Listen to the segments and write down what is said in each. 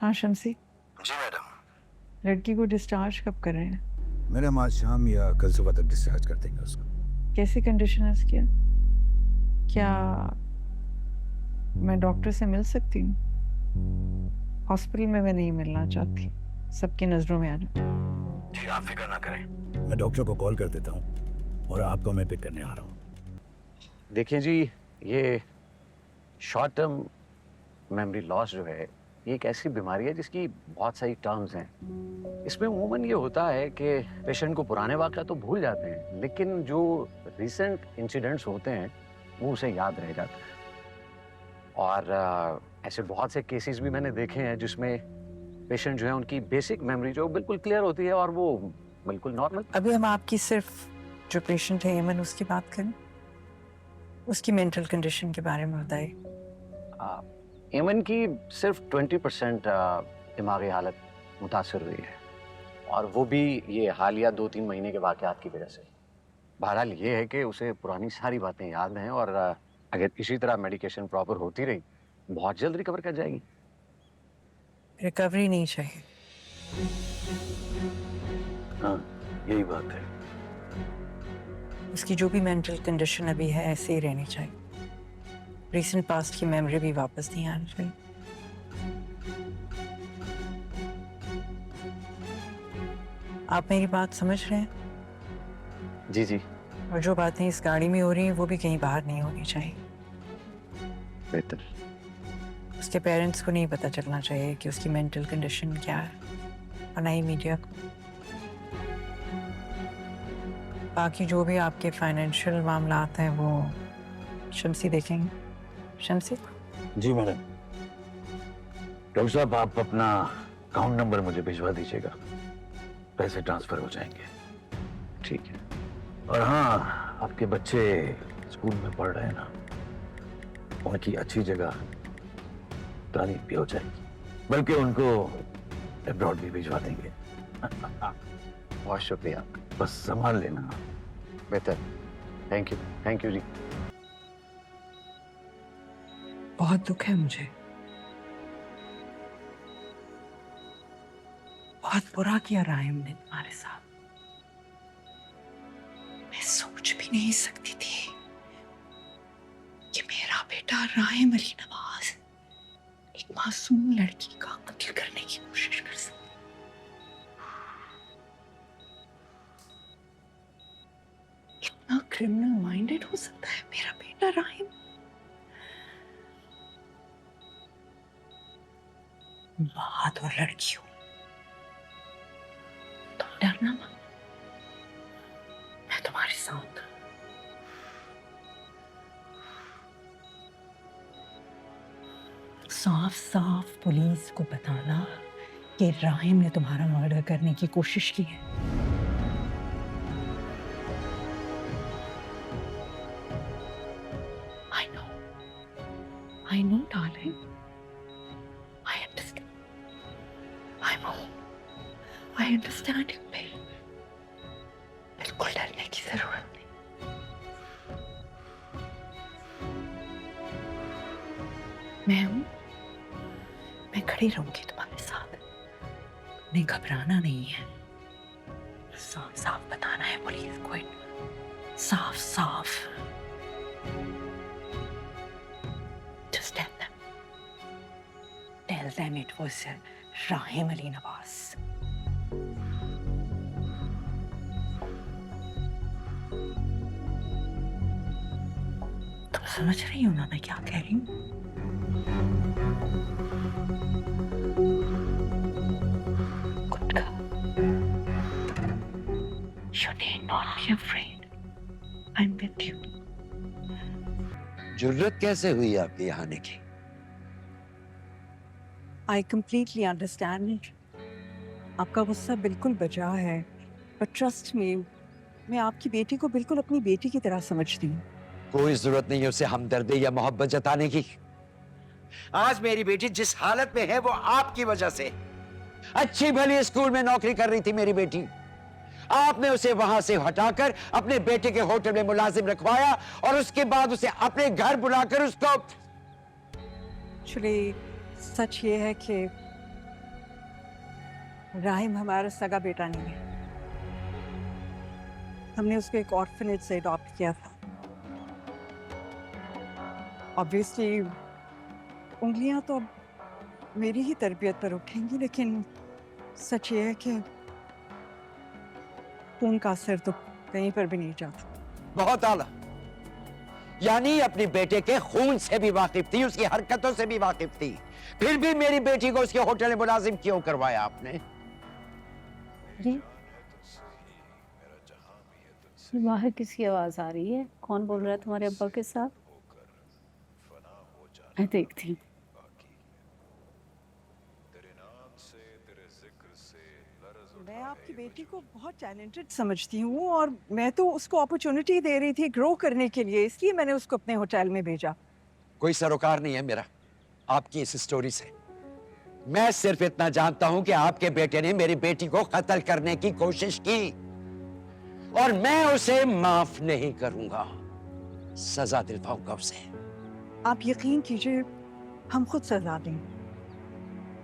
हाँ शमसी, जी मैडम। लड़की को डिस्चार्ज कब कर रहे हैं? मैडम आज शाम या कल सुबह तक डिस्चार्ज कर देंगे उसको। कैसी कंडीशन है उसकी? क्या मैं डॉक्टर से मिल सकती हूँ? हॉस्पिटल में मैं नहीं मिलना चाहती, सबकी नजरों में आ जाऊँ। जी आप फिक्र ना करें, मैं डॉक्टर को कॉल कर देता हूँ और आपको मैं पिक करने आ रहा हूँ। देखिए जी, ये शॉर्ट टर्म मेमोरी लॉस जो है, ये एक ऐसी बीमारी है जिसकी बहुत सारी टर्म्स हैं। इसमें अमूमन ये होता है कि पेशेंट को पुराने वाक़या तो भूल जाते हैं, लेकिन जो रिसेंट इंसिडेंट्स होते हैं वो उसे याद रह जाते हैं। और ऐसे बहुत से केसेस भी मैंने देखे हैं जिसमें पेशेंट जो है उनकी बेसिक मेमोरी जो बिल्कुल क्लियर होती है और वो बिल्कुल नॉर्मल। अभी हम आपकी सिर्फ जो पेशेंट है एमन, उसकी बात करें, उसकी मेंटल कंडीशन के बारे में बताइए। एमन की सिर्फ 20% दिमागी हालत मुतासर हुई है, और वो भी ये हालिया 2-3 महीने के वाक़यात की वजह से। बहरहाल ये है कि उसे पुरानी सारी बातें याद हैं, और अगर इसी तरह मेडिकेशन प्रॉपर होती रही बहुत जल्द रिकवर कर जाएगी। रिकवरी नहीं चाहिए। हाँ, यही बात है। उसकी जो भी मेंटल कंडीशन अभी है ऐसे ही रहनी चाहिए। रीसेंट पास्ट की मेमोरी भी वापस नहीं आनी चाहिए। आप मेरी बात समझ रहे हैं? जी जी, और जो बातें इस गाड़ी में हो रही हैं वो भी कहीं बाहर नहीं होनी चाहिए। बेहतर। उसके पेरेंट्स को नहीं पता चलना चाहिए कि उसकी मेंटल कंडीशन क्या है, और ना ही मीडिया को। बाकी जो भी आपके फाइनेंशियल मामलात हैं वो शमसी देखेंगे। शमसी? जी मैडम। डॉक्टर साहब, आप अपना अकाउंट नंबर मुझे भिजवा दीजिएगा, पैसे ट्रांसफर हो जाएंगे। ठीक है। और हाँ, आपके बच्चे स्कूल में पढ़ रहे हैं ना, उनकी अच्छी जगह तालीम भी हो जाएगी, बल्कि उनको अब्रॉड भी भिजवा देंगे। बहुत शुक्रिया, बस संभाल लेना। बेहतर। थैंक यू जी। बहुत दुख है मुझे, बहुत बुरा किया राहिम ने तुम्हारे साथ। मैं सोच भी नहीं सकती थी कि मेरा बेटा राहिम अली नवाज एक मासूम लड़की का कत्ल करने की कोशिश कर सकता। इतना क्रिमिनल माइंडेड हो सकता है मेरा बेटा राहिम? बहादुर लड़की हो तुम, डरना मत, मैं तुम्हारे साथ। साफ साफ पुलिस को बताना कि राहिम ने तुम्हारा मर्डर करने की कोशिश की है। I know darling, I understand. I understand your pain. बिल्कुल डरने की जरूरत नहीं। मैं हूं, मैं खड़ी रहूंगी तुम्हारे साथ। नहीं, घबराना नहीं है, साफ साफ बताना है पुलिस को, साफ साफ। Just tell them it was Rahim Ali Nawaz. तुम समझ रही हो ना मैं क्या कह रही हूँ? Good girl. You need not be afraid. I'm with you. जुर्रत कैसे हुई आपके यहाँ आने की? I completely understand it. आपका गुस्सा बिल्कुल बचा है, but trust me, मैं आपकी बेटी को बिल्कुल अपनी बेटी की तरह समझती हूँ। कोई जरूरत नहीं है उसे हमदर्दी या मोहब्बत जताने की। आज मेरी बेटी जिस हालत में है वो आपकी वजह से। अच्छी भली स्कूल में नौकरी कर रही थी मेरी बेटी, आपने उसे वहां से हटाकर अपने बेटे के होटल में मुलाजिम रखवाया, और उसके बाद उसे अपने घर बुलाकर उसको। एक्चुअली सच ये है कि राहिम हमारा सगा बेटा नहीं है। हमने उसको एक ऑर्फनेज से अडॉप्ट किया था। ऑब्वियसली उंगलियां तो अब मेरी ही तरबियत पर उठेंगी, लेकिन सच ये है कि खून का असर तो कहीं पर भी नहीं जाता। बहुत आला। यानी अपने बेटे के खून से भी वाकिफ थी, उसकी हरकतों से भी वाकिफ थी, फिर भी मेरी बेटी को उसके होटल में मुलाजिम क्यों करवाया आपने? जी बाहर किसकी आवाज आ रही है? कौन बोल रहा है तुम्हारे अब्बा के साथ? मैं देखती हूँ। मैं आपकी बेटी को बहुत टैलेंटेड समझती हूँ और मैं तो उसको अपॉर्चुनिटी दे रही थी ग्रो करने के लिए, इसलिए मैंने उसको अपने होटल में भेजा। कोई सरोकार नहीं है मेरा आपकी इस स्टोरी से। मैं सिर्फ इतना जानता हूं कि आपके बेटे ने मेरी बेटी को कत्ल करने की कोशिश की और मैं उसे माफ नहीं करूंगा। सजा दिलवाऊंगा उसे। आप यकीन कीजिए, हम खुद सजा देंगे।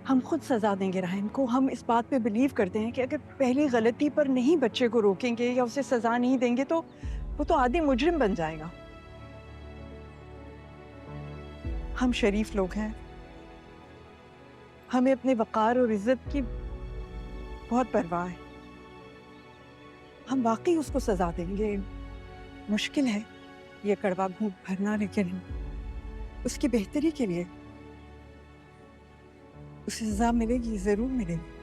हम खुद सजा देंगे राहिम को। हम इस बात पे बिलीव करते हैं कि अगर पहली गलती पर नहीं बच्चे को रोकेंगे या उसे सजा नहीं देंगे तो वो तो आदि मुजरिम बन जाएगा। हम शरीफ लोग हैं, हमें अपने वकार और इज्जत की बहुत परवाह है। हम वाकई उसको सजा देंगे। मुश्किल है ये कड़वा घूंट भरना, लेकिन उसकी बेहतरी के लिए उसे सजा मिलेगी, जरूर मिलेगी।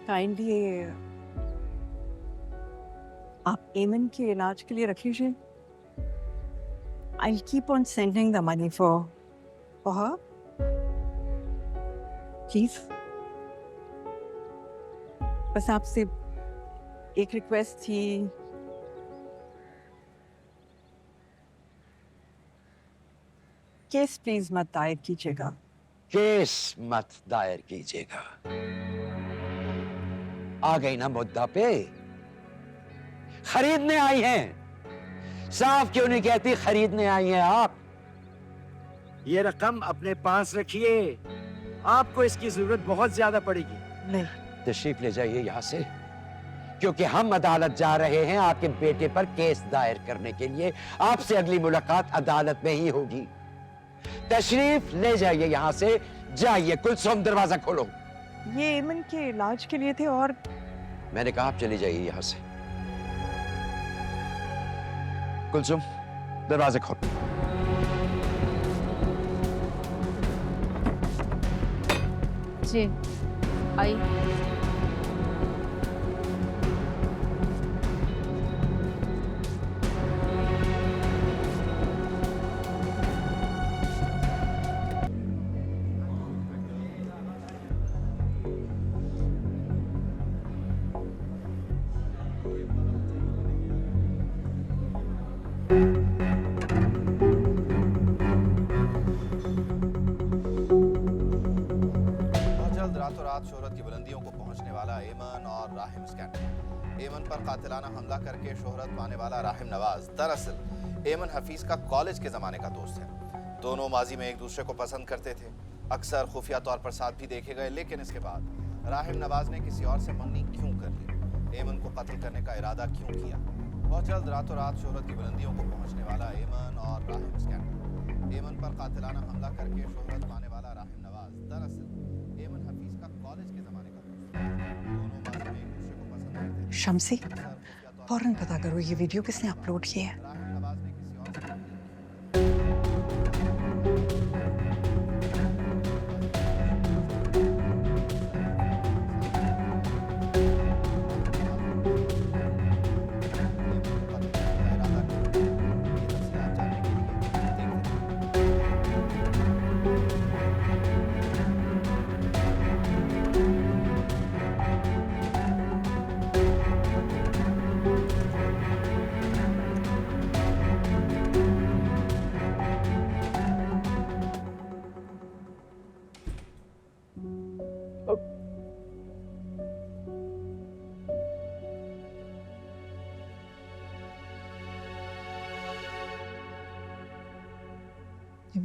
काइंडली आप एमन के इलाज के लिए रख लीजिए। I'll keep on sending the money for her. Please. बस आपसे एक रिक्वेस्ट थी। केस प्लीज मत दायर कीजिएगा। केस मत दायर कीजिएगा। आ गई ना मुद्दा पे। खरीदने आई हैं। साफ क्यों नहीं कहती खरीदने आई हैं आप? ये रकम अपने पास रखिए, आपको इसकी जरूरत बहुत ज्यादा पड़ेगी। नहीं, तशरीफ ले जाइए यहां से, क्योंकि हम अदालत जा रहे हैं आपके बेटे पर केस दायर करने के लिए। आपसे अगली मुलाकात अदालत में ही होगी। तशरीफ ले जाइए यहां से। जाइए कुलसुम, दरवाजा खोलो। ये एमन के इलाज के लिए थे और मैंने कहा आप चली जाइए यहां से। कुलसुम, दरवाजा खोलो। जी आई। रातों रात शोहरत की बुलंदियों को पहुंचने वाला एमन और राहिम स्कैंडल। एमन पर कातिलाना हमला करके शोहरत पाने वाला राहिम नवाज दरअसल एमन हफीज का कॉलेज के ज़माने का दोस्त है। दोनों माजी में एक दूसरे को पसंद करते थे, अक्सर खुफिया तौर पर साथ भी देखे गए। लेकिन इसके बाद राहिम नवाज ने किसी और से मंगनी क्यों कर ली? एमन को कत्ल करने का इरादा क्यों किया? बहुत जल्द रातों रात शोहरत की बुलंदियों को पहुंचने वाला एमन और राहिम स्कैंडल। एमन पर कातिलाना हमला करके शोहरत पाने वाला राहिम नवाज दरअसल एमन हफीज का कॉलेज के ज़माने का दोस्त है। दोनों माजी में एक दूसरे को पसंद करते थे। शम्सी, फौरन पता करो ये वीडियो किसने अपलोड किया है। राहिम नवाज ने किसी और से मंगनी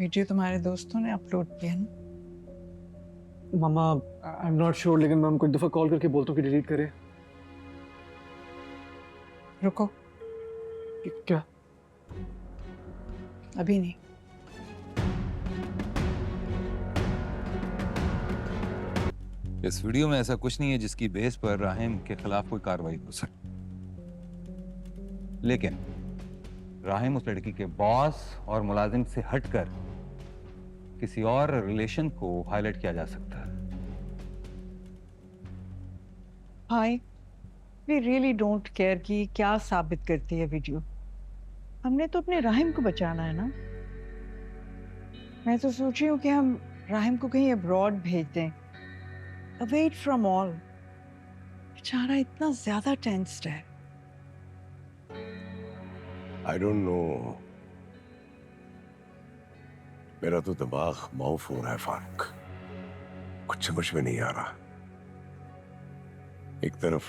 वीडियो तुम्हारे दोस्तों ने अपलोड किया ना? मामा आई एम नॉट श्योर, लेकिन मैं उनको एक दफ़ा कॉल करके बोलता हूँ कि डिलीट करे। रुको, क्या? अभी नहीं। इस वीडियो में ऐसा कुछ नहीं है जिसकी बेस पर राहिम के खिलाफ कोई कार्रवाई हो सके, लेकिन राहिम उस लड़की के बॉस और मुलाजिम से हटकर किसी और रिलेशन को हाईलाइट किया जा सकता है। हाय, वी रियली डोंट केयर कि क्या साबित करती है वीडियो। हमने तो अपने राहिम को बचाना है ना। मैं तो सोच रही हूँ कि हम राहिम को कहीं अब्रॉड भेज दें, अवेट फ्रॉम ऑल। बेचारा इतना ज्यादा टेंस्ड है। आई डोंट नो, मेरा तो दिमाग माउफ हो रहा है फारूक, कुछ समझ में नहीं आ रहा। एक तरफ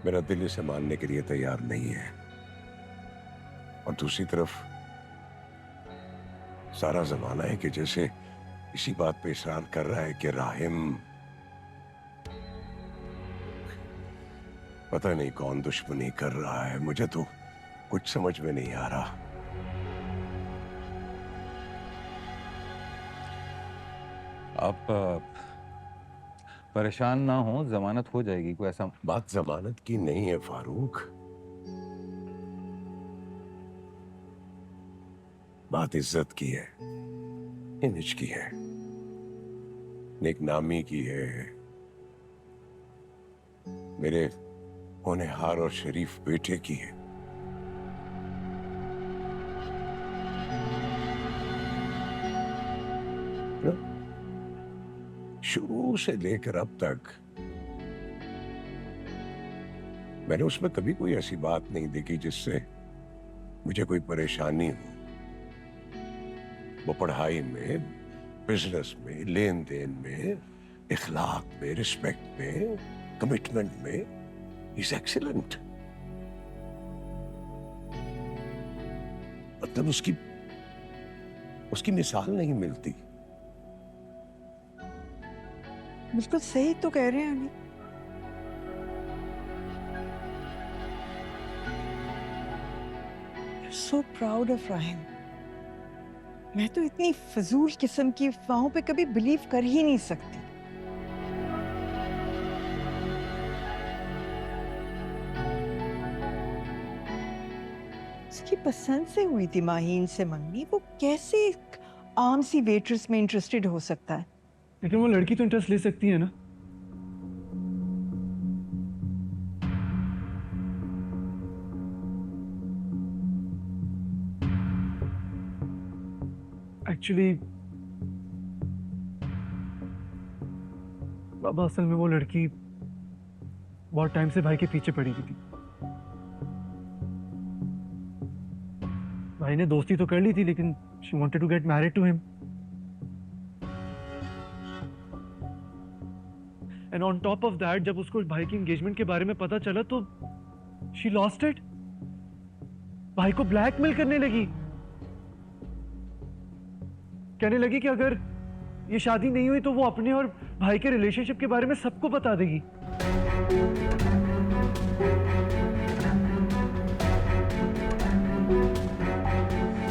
मेरा दिल इसे मानने के लिए तैयार नहीं है, और दूसरी तरफ सारा जमाना है कि जैसे इसी बात पे इसरार कर रहा है कि राहिम पता नहीं कौन दुश्मनी कर रहा है। मुझे तो कुछ समझ में नहीं आ रहा। आप परेशान ना हो, जमानत हो जाएगी। कोई ऐसा बात जमानत की नहीं है फारूक, बात इज्जत की है, इमेज की है, नेकनामी की है, मेरे होनहार और शरीफ बेटे की है। शुरू से लेकर अब तक मैंने उसमें कभी कोई ऐसी बात नहीं देखी जिससे मुझे कोई परेशानी हो। वो पढ़ाई में, बिजनेस में, लेन देन में, इखलाक में, रिस्पेक्ट में, कमिटमेंट में इज एक्सीलेंट। मतलब उसकी मिसाल नहीं मिलती। बिल्कुल सही तो कह रहे हैं Ali. So proud of Rahim. मैं तो इतनी फजूल किस्म की अफवाहों पे कभी बिलीव कर ही नहीं सकती। उसकी पसंद से हुई थी माहीन से मंगनी, वो कैसे एक आम सी वेट्रेस में इंटरेस्टेड हो सकता है? लेकिन वो लड़की तो इंटरेस्ट ले सकती है ना। एक्चुअली बाबा, असल में वो लड़की बहुत टाइम से भाई के पीछे पड़ी हुई थी। भाई ने दोस्ती तो कर ली थी, लेकिन she wanted to get married to him. And on top of that, जब उसको भाई की एंगेजमेंट के बारे में पता चला तो शी लॉस्ट इट। भाई को ब्लैकमेल करने लगी, कहने लगी कि अगर ये शादी नहीं हुई तो वो अपने और भाई के रिलेशनशिप के बारे में सबको बता देगी।